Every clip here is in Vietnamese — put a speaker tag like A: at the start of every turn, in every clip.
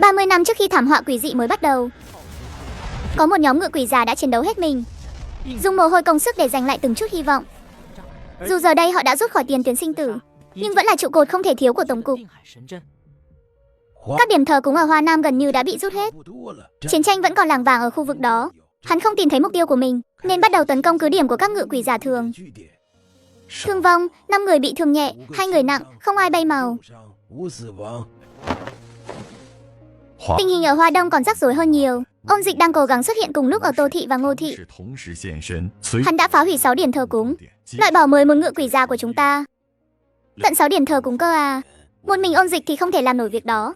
A: 30 năm trước khi thảm họa quỷ dị mới bắt đầu, có một nhóm ngự quỷ già đã chiến đấu hết mình, dùng mồ hôi công sức để giành lại từng chút hy vọng. Dù giờ đây họ đã rút khỏi tiền tuyến sinh tử, nhưng vẫn là trụ cột không thể thiếu của tổng cục. Các điểm thờ cúng ở Hoa Nam gần như đã bị rút hết. Chiến tranh vẫn còn lảng vảng ở khu vực đó. Hắn không tìm thấy mục tiêu của mình, nên bắt đầu tấn công cứ điểm của các ngự quỷ giả thường. Thương vong, 5 người bị thương nhẹ, 2 người nặng, không ai bay màu. Tình hình ở Hoa Đông còn rắc rối hơn nhiều. Ôn Dịch đang cố gắng xuất hiện cùng lúc ở Tô Thị và Ngô Thị. Hắn đã phá hủy 6 điểm thờ cúng, loại bỏ 11 ngự quỷ già của chúng ta. Tận 6 điểm thờ cúng cơ à? Một mình Ôn Dịch thì không thể làm nổi việc đó.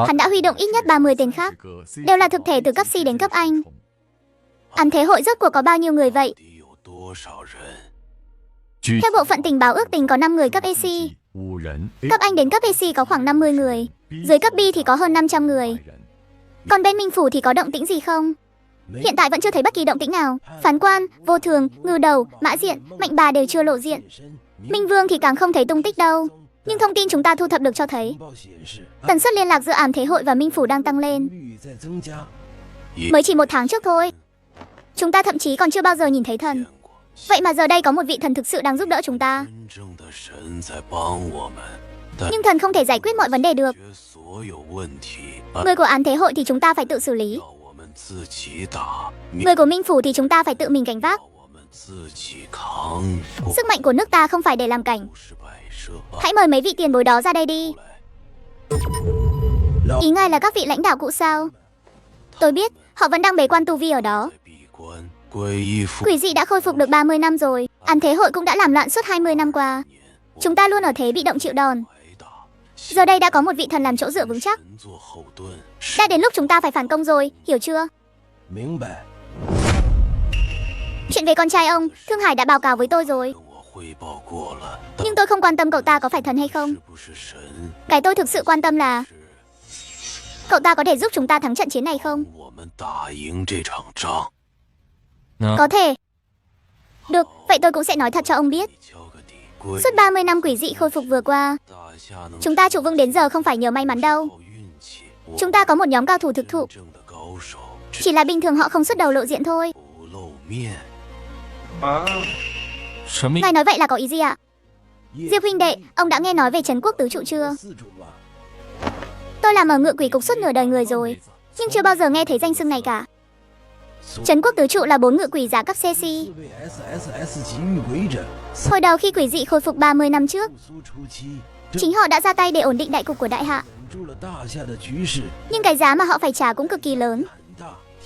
A: Hắn đã huy động ít nhất 30 tên khác, đều là thực thể từ cấp C đến cấp Anh. Ám Thế Hội rốt cuộc có bao nhiêu người vậy? Theo bộ phận tình báo ước tính có 5 người cấp AC. Cấp Anh đến cấp AC có khoảng 50 người. Dưới cấp B thì có hơn 500 người. Còn bên Minh Phủ thì có động tĩnh gì không? Hiện tại vẫn chưa thấy bất kỳ động tĩnh nào. Phán Quan, Vô Thường, Ngư Đầu, Mã Diện, Mạnh Bà đều chưa lộ diện. Minh Vương thì càng không thấy tung tích đâu. Nhưng thông tin chúng ta thu thập được cho thấy tần suất liên lạc giữa Ám Thế Hội và Minh Phủ đang tăng lên. Mới chỉ 1 tháng trước thôi, chúng ta thậm chí còn chưa bao giờ nhìn thấy thần. Vậy mà giờ đây có một vị thần thực sự đang giúp đỡ chúng ta. Nhưng thần không thể giải quyết mọi vấn đề được. Người của Ám Thế Hội thì chúng ta phải tự xử lý. Người của Minh Phủ thì chúng ta phải tự mình gánh vác. Sức mạnh của nước ta không phải để làm cảnh. Hãy mời mấy vị tiền bối đó ra đây đi. Ý ngài là các vị lãnh đạo cũ sao? Tôi biết, họ vẫn đang bế quan tu vi ở đó. Quỷ dị đã khôi phục được 30 năm rồi. Ám Thế Hội cũng đã làm loạn suốt 20 năm qua. Chúng ta luôn ở thế bị động chịu đòn. Giờ đây đã có một vị thần làm chỗ dựa vững chắc. Đã đến lúc chúng ta phải phản công rồi, hiểu chưa? Chuyện về con trai ông, Thương Hải đã báo cáo với tôi rồi. Nhưng tôi không quan tâm cậu ta có phải thần hay không. Cái tôi thực sự quan tâm là cậu ta có thể giúp chúng ta thắng trận chiến này không? Có thể. Được, vậy tôi cũng sẽ nói thật cho ông biết. Suốt 30 năm quỷ dị khôi phục vừa qua, chúng ta trụ vững đến giờ không phải nhờ may mắn đâu. Chúng ta có một nhóm cao thủ thực thụ. Chỉ là bình thường họ không xuất đầu lộ diện thôi. Ngài nói vậy là có ý gì ạ? Diệp huynh đệ, ông đã nghe nói về Trấn Quốc Tứ Trụ chưa? Tôi làm ở ngự quỷ cục suốt nửa đời người rồi, nhưng chưa bao giờ nghe thấy danh xưng này cả. Trấn Quốc Tứ Trụ là 4 ngự quỷ giả cấp CC. Hồi đầu khi quỷ dị khôi phục 30 năm trước, chính họ đã ra tay để ổn định đại cục của đại hạ. Nhưng cái giá mà họ phải trả cũng cực kỳ lớn.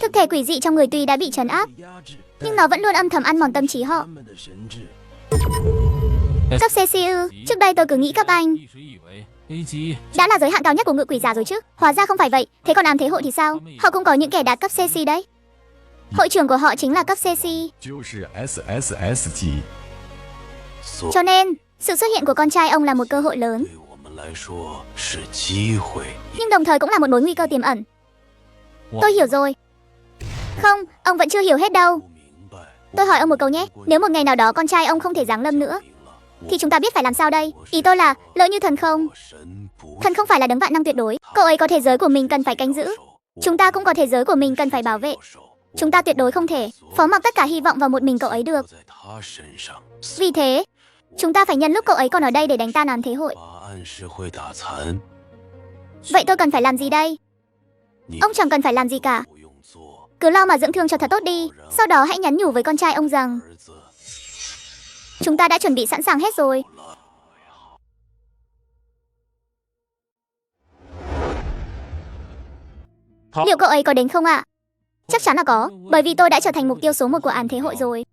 A: Thực thể quỷ dị trong người tuy đã bị trấn áp, nhưng nó vẫn luôn âm thầm ăn mòn tâm trí họ. Cấp CC ư? Trước đây tôi cứ nghĩ cấp Anh đã là giới hạn cao nhất của ngự quỷ giả rồi chứ. Hóa ra không phải vậy. Thế còn Ám Thế Hội thì sao? Họ cũng có những kẻ đạt cấp CC đấy. Hội trưởng của họ chính là cấp CC. Cho nên, sự xuất hiện của con trai ông là một cơ hội lớn, nhưng đồng thời cũng là một mối nguy cơ tiềm ẩn. Tôi hiểu rồi. Không, ông vẫn chưa hiểu hết đâu. Tôi hỏi ông một câu nhé. Nếu một ngày nào đó con trai ông không thể giáng lâm nữa, thì chúng ta biết phải làm sao đây? Ý tôi là, lỡ như thần không phải là đấng vạn năng tuyệt đối. Cậu ấy có thế giới của mình cần phải canh giữ. Chúng ta cũng có thế giới của mình cần phải bảo vệ. Chúng ta tuyệt đối không thể phó mặc tất cả hy vọng vào một mình cậu ấy được. Vì thế, chúng ta phải nhân lúc cậu ấy còn ở đây để đánh tan Ám Thế Hội. Vậy tôi cần phải làm gì đây? Ông chẳng cần phải làm gì cả. Cứ lo mà dưỡng thương cho thật tốt đi. Sau đó hãy nhắn nhủ với con trai ông rằng chúng ta đã chuẩn bị sẵn sàng hết rồi. Liệu cậu ấy có đến không ạ? Chắc chắn là có, bởi vì tôi đã trở thành mục tiêu số 1 của Ám Thế Hội rồi.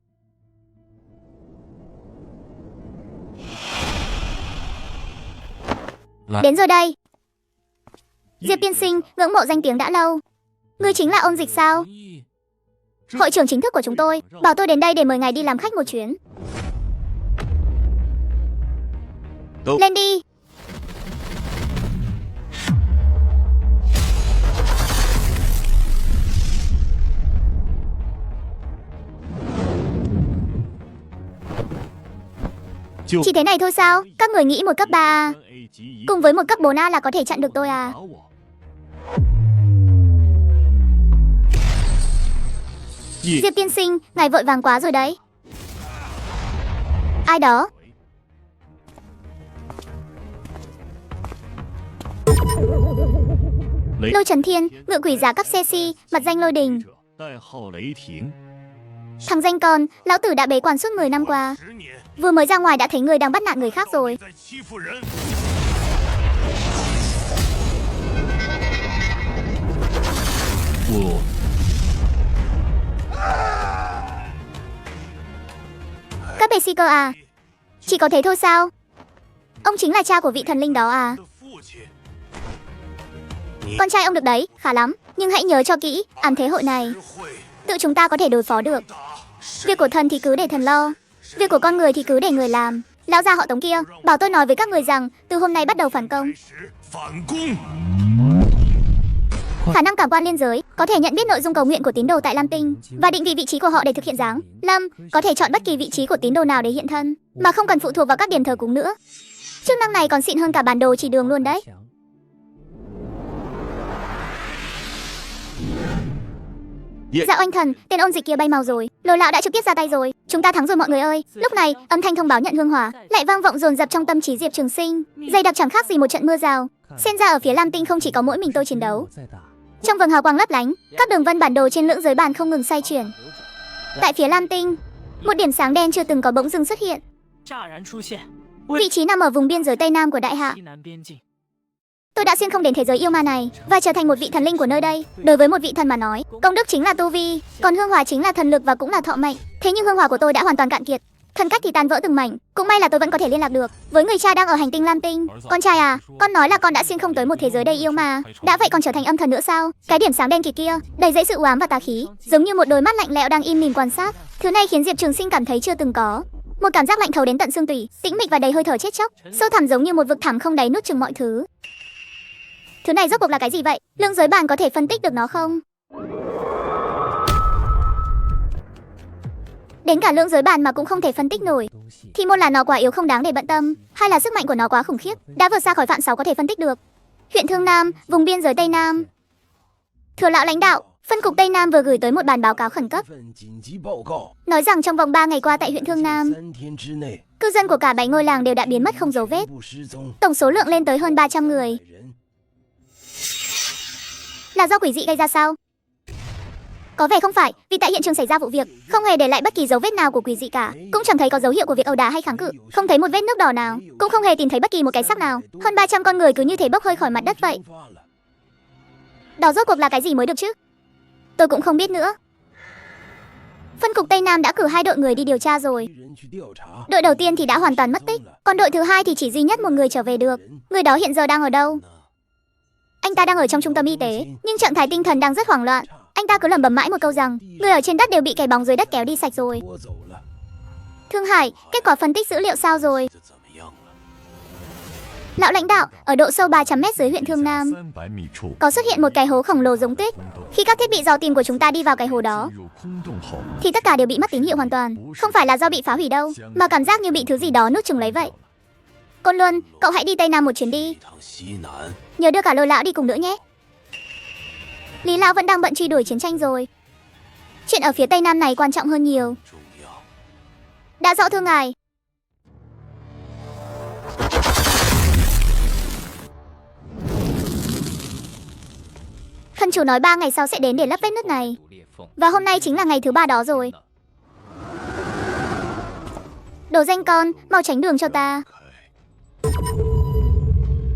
A: Đến rồi đây. Diệp tiên sinh, ngưỡng mộ danh tiếng đã lâu. Ngươi chính là Ôn Dịch sao? Hội trưởng chính thức của chúng tôi bảo tôi đến đây để mời ngài đi làm khách một chuyến. Lên đi. Chỉ thế này thôi sao? Các người nghĩ một cấp 3A cùng với một cấp 4A là có thể chặn được tôi à? Diệp tiên sinh, ngài vội vàng quá rồi đấy. Ai đó? Lôi Trấn Thiên, ngự quỷ giả cấp CC, mặt danh Lôi Đình. Thằng danh con, lão tử đã bế quan suốt 10 năm qua. Vừa mới ra ngoài đã thấy người đang bắt nạt người khác rồi. Các bề si cơ à? Chỉ có thế thôi sao? Ông chính là cha của vị thần linh đó à? Con trai ông được đấy, khá lắm. Nhưng hãy nhớ cho kỹ, ám thế hội này tự chúng ta có thể đối phó được. Việc của thần thì cứ để thần lo, việc của con người thì cứ để người làm. Lão già họ Tống kia bảo tôi nói với các người rằng từ hôm nay bắt đầu phản công. Khả năng cảm quan liên giới có thể nhận biết nội dung cầu nguyện của tín đồ tại Lam Tinh và định vị vị trí của họ để thực hiện dáng Lâm, có thể chọn bất kỳ vị trí của tín đồ nào để hiện thân mà không cần phụ thuộc vào các điểm thờ cúng nữa. Chức năng này còn xịn hơn cả bản đồ chỉ đường luôn đấy. Dạ oanh thần, tên ôn dịch kia bay màu rồi. Lô lão đã trực tiếp ra tay rồi. Chúng ta thắng rồi mọi người ơi. Lúc này, âm thanh thông báo nhận hương hỏa lại vang vọng dồn dập trong tâm trí Diệp Trường Sinh. Dày đặc chẳng khác gì một trận mưa rào. Xem ra ở phía Lam Tinh không chỉ có mỗi mình tôi chiến đấu. Trong vầng hào quang lấp lánh, các đường vân bản đồ trên lưỡng giới bàn không ngừng xoay chuyển. Tại phía Lam Tinh, một điểm sáng đen chưa từng có bỗng dưng xuất hiện. Vị trí nằm ở vùng biên giới Tây Nam của Đại Hạ. Tôi đã xuyên không đến thế giới yêu ma này và trở thành một vị thần linh của nơi đây. Đối với một vị thần mà nói, công đức chính là tu vi, còn hương hỏa chính là thần lực và cũng là thọ mệnh. Thế nhưng hương hỏa của tôi đã hoàn toàn cạn kiệt, thần cách thì tan vỡ từng mảnh. Cũng may là tôi vẫn có thể liên lạc được với người cha đang ở hành tinh Lam Tinh. Con trai à, con nói là con đã xuyên không tới một thế giới đầy yêu ma. Đã vậy còn trở thành âm thần nữa sao? Cái điểm sáng đen kịt kia đầy dẫy sự u ám và tà khí, giống như một đôi mắt lạnh lẽo đang im lìm quan sát. Thứ này khiến Diệp Trường Sinh cảm thấy chưa từng có. Một cảm giác lạnh thấu đến tận xương tủy, tĩnh mịch và đầy hơi thở chết chóc, sâu thẳm giống như một vực thẳm không đáy nuốt chửng mọi thứ. Thứ này rốt cuộc là cái gì vậy? Lương giới bàn có thể phân tích được nó không? Đến cả lưỡng giới bàn mà cũng không thể phân tích nổi, thì một là nó quá yếu không đáng để bận tâm, hai là sức mạnh của nó quá khủng khiếp, đã vượt xa khỏi phạm 6 có thể phân tích được. Huyện Thương Nam, vùng biên giới Tây Nam. Thừa lão lãnh đạo, phân cục Tây Nam vừa gửi tới một bản báo cáo khẩn cấp, nói rằng trong vòng 3 ngày qua tại huyện Thương Nam, cư dân của cả 7 ngôi làng đều đã biến mất không dấu vết. Tổng số lượng lên tới hơn 300 người. Là do quỷ dị gây ra sao? Có vẻ không phải, vì tại hiện trường xảy ra vụ việc không hề để lại bất kỳ dấu vết nào của quỷ dị cả, cũng chẳng thấy có dấu hiệu của việc ẩu đả hay kháng cự, không thấy một vết nước đỏ nào, cũng không hề tìm thấy bất kỳ một cái xác nào. Hơn 300 con người cứ như thể bốc hơi khỏi mặt đất vậy. Đó rốt cuộc là cái gì mới được chứ? Tôi cũng không biết nữa. Phân cục Tây Nam đã cử 2 đội người đi điều tra rồi. Đội đầu tiên thì đã hoàn toàn mất tích, còn đội thứ 2 thì chỉ duy nhất một người trở về được. Người đó hiện giờ đang ở đâu? Anh ta đang ở trong trung tâm y tế, nhưng trạng thái tinh thần đang rất hoảng loạn. Anh ta cứ lẩm bẩm mãi một câu rằng người ở trên đất đều bị cái bóng dưới đất kéo đi sạch rồi. Thương Hải, kết quả phân tích dữ liệu sao rồi? Lão lãnh đạo, ở độ sâu 300 m dưới huyện Thương Nam có xuất hiện một cái hố khổng lồ giống tuyết. Khi các thiết bị dò tìm của chúng ta đi vào cái hố đó thì tất cả đều bị mất tín hiệu hoàn toàn. Không phải là do bị phá hủy đâu, mà cảm giác như bị thứ gì đó nuốt chửng lấy vậy. Côn Luân, cậu hãy đi Tây Nam một chuyến đi. Nhớ đưa cả Lôi lão đi cùng nữa nhé. Lý lão vẫn đang bận truy đuổi chiến tranh rồi. Chuyện ở phía Tây Nam này quan trọng hơn nhiều. Đã rõ thưa ngài. Khân chủ nói 3 ngày sau sẽ đến để lấp vết nứt này. Và hôm nay chính là ngày thứ 3 đó rồi. Đồ danh con, mau tránh đường cho ta.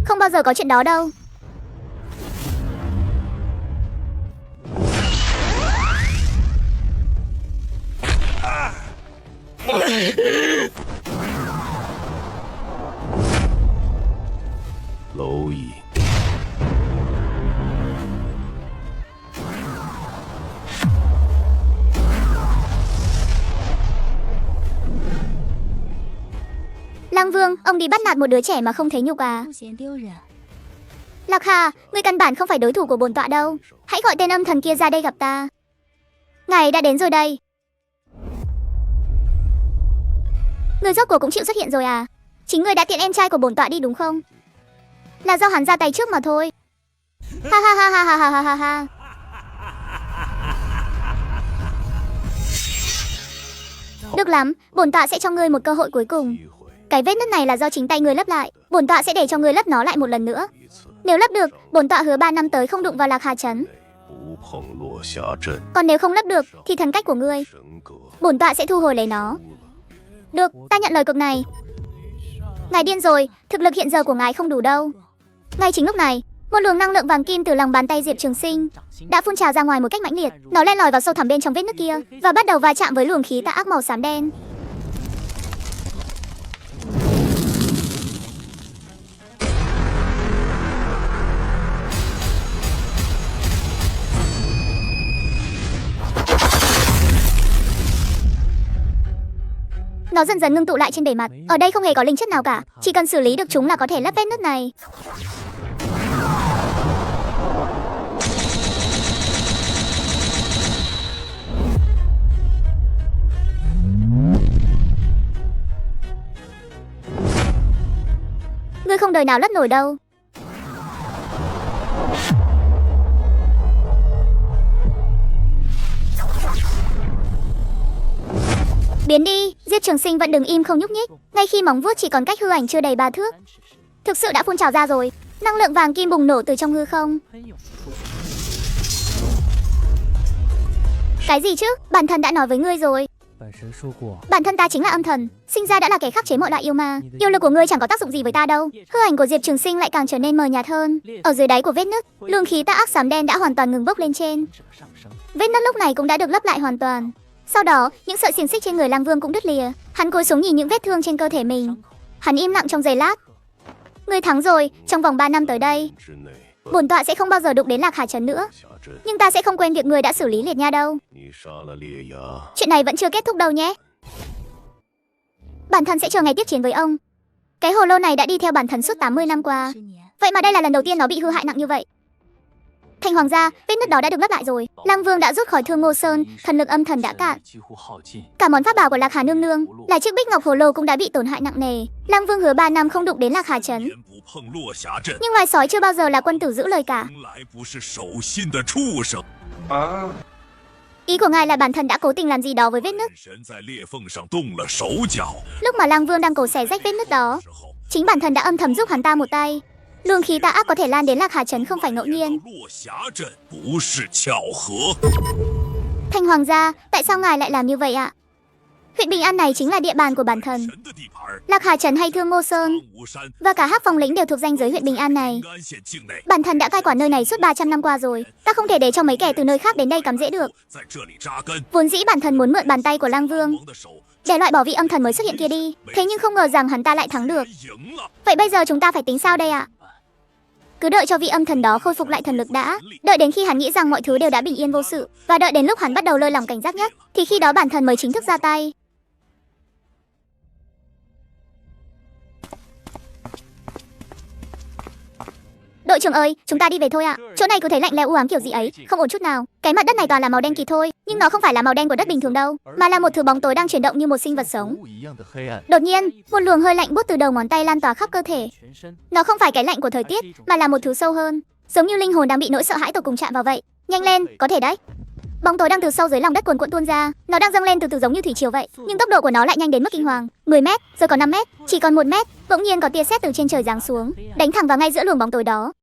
A: Không bao giờ có chuyện đó đâu.
B: Lỗ Ý.
A: Lăng Vương, ông đi bắt nạt một đứa trẻ mà không thấy nhục à? Lạc Hà, ngươi căn bản không phải đối thủ của bổn tọa đâu. Hãy gọi tên âm thần kia ra đây gặp ta. Ngài đã đến rồi đây. Người rốt cuộc cũng chịu xuất hiện rồi à? Chính người đã tiện em trai của bổn tọa đi đúng không? Là do hắn ra tay trước mà thôi. Ha ha ha ha ha ha ha ha ha. Được lắm, bổn tọa sẽ cho ngươi một cơ hội cuối cùng. Cái vết nứt này là do chính tay ngươi lấp lại, bổn tọa sẽ để cho ngươi lấp nó lại một lần nữa. Nếu lấp được, bổn tọa hứa 3 năm tới không đụng vào Lạc Hà trấn. Còn nếu không lấp được thì thần cách của ngươi, bổn tọa sẽ thu hồi lấy nó. Được, ta nhận lời cược này. Ngài điên rồi, thực lực hiện giờ của ngài không đủ đâu. Ngay chính lúc này, một luồng năng lượng vàng kim từ lòng bàn tay Diệp Trường Sinh đã phun trào ra ngoài một cách mãnh liệt. Nó len lỏi vào sâu thẳm bên trong vết nứt kia và bắt đầu va chạm với luồng khí tà ác màu xám đen. Nó dần dần ngưng tụ lại trên bề mặt. Ở đây không hề có linh chất nào cả, chỉ cần xử lý được chúng là có thể lấp vết nứt này. Ngươi không đời nào lấp nổi đâu. Biến đi, Diệp Trường Sinh vẫn đứng im không nhúc nhích, ngay khi móng vuốt chỉ còn cách hư ảnh chưa đầy 3 thước. Thực sự đã phun trào ra rồi, năng lượng vàng kim bùng nổ từ trong hư không. Cái gì chứ? Bản thân đã nói với ngươi rồi. Bản thân ta chính là âm thần, sinh ra đã là kẻ khắc chế mọi loại yêu ma. Yêu lực của ngươi chẳng có tác dụng gì với ta đâu. Hư ảnh của Diệp Trường Sinh lại càng trở nên mờ nhạt hơn. Ở dưới đáy của vết nứt, luồng khí tà ác xám đen đã hoàn toàn ngừng bốc lên trên. Vết nứt lúc này cũng đã được lấp lại hoàn toàn. Sau đó, những sợi xiềng xích trên người Lang Vương cũng đứt lìa. Hắn cúi xuống nhìn những vết thương trên cơ thể mình. Hắn im lặng trong giây lát. Ngươi thắng rồi, trong vòng 3 năm tới đây, bổn tọa sẽ không bao giờ đụng đến Lạc Hà trấn nữa. Nhưng ta sẽ không quên việc ngươi đã xử lý Liệt Nha đâu. Chuyện này vẫn chưa kết thúc đâu nhé. Bản thân sẽ chờ ngày tiếp chiến với ông. Cái hồ lô này đã đi theo bản thân suốt 80 năm qua. Vậy mà đây là lần đầu tiên nó bị hư hại nặng như vậy. Thành hoàng gia, vết nứt đó đã được lấp lại rồi. Lang Vương đã rút khỏi Thương Ngô Sơn, thần lực âm thần đã cạn. Cả món pháp bảo của Lạc Hà nương nương, là chiếc bích ngọc hồ lô cũng đã bị tổn hại nặng nề. Lang Vương hứa 3 năm không đụng đến Lạc Hà trấn. Nhưng loài sói chưa bao giờ là quân tử giữ lời cả. Ý của ngài là bản thân đã cố tình làm gì đó với vết nứt. Lúc mà Lang Vương đang cố xé rách vết nứt đó, chính bản thân đã âm thầm giúp hắn ta một tay. Luồng khí tà ác có thể lan đến Lạc Hà trấn không phải ngẫu nhiên. Thành hoàng gia, tại sao ngài lại làm như vậy ạ? Huyện Bình An này chính là địa bàn của bản thân. Lạc Hà trấn hay Thương Ngô Sơn và cả Hắc Phong lĩnh đều thuộc ranh giới huyện Bình An này. Bản thân đã cai quản nơi này suốt 300 năm qua rồi. Ta không thể để cho mấy kẻ từ nơi khác đến đây cắm rễ được. Vốn dĩ bản thân muốn mượn bàn tay của Lang Vương để loại bỏ vị âm thần mới xuất hiện kia đi. Thế nhưng không ngờ rằng hắn ta lại thắng được. Vậy bây giờ chúng ta phải tính sao đây ạ? Cứ đợi cho vị âm thần đó khôi phục lại thần lực đã. Đợi đến khi hắn nghĩ rằng mọi thứ đều đã bình yên vô sự, và đợi đến lúc hắn bắt đầu lơi lỏng cảnh giác nhất, thì khi đó bản thân mới chính thức ra tay. Đội trưởng ơi, chúng ta đi về thôi ạ. Chỗ này cứ thấy lạnh lẽo u ám kiểu gì ấy, không ổn chút nào. Cái mặt đất này toàn là màu đen kịt thôi, nhưng nó không phải là màu đen của đất bình thường đâu, mà là một thứ bóng tối đang chuyển động như một sinh vật sống. Đột nhiên, một luồng hơi lạnh buốt từ đầu ngón tay lan tỏa khắp cơ thể. Nó không phải cái lạnh của thời tiết, mà là một thứ sâu hơn, giống như linh hồn đang bị nỗi sợ hãi tột cùng chạm vào vậy. Nhanh lên, có thể đấy. Bóng tối đang từ sâu dưới lòng đất cuồn cuộn tuôn ra, nó đang dâng lên từ từ giống như thủy triều vậy, nhưng tốc độ của nó lại nhanh đến mức kinh hoàng. 10 mét, rồi còn 5 mét, chỉ còn 1 mét, bỗng nhiên có tia sét từ trên trời giáng xuống, đánh thẳng vào ngay giữa luồng bóng tối đó.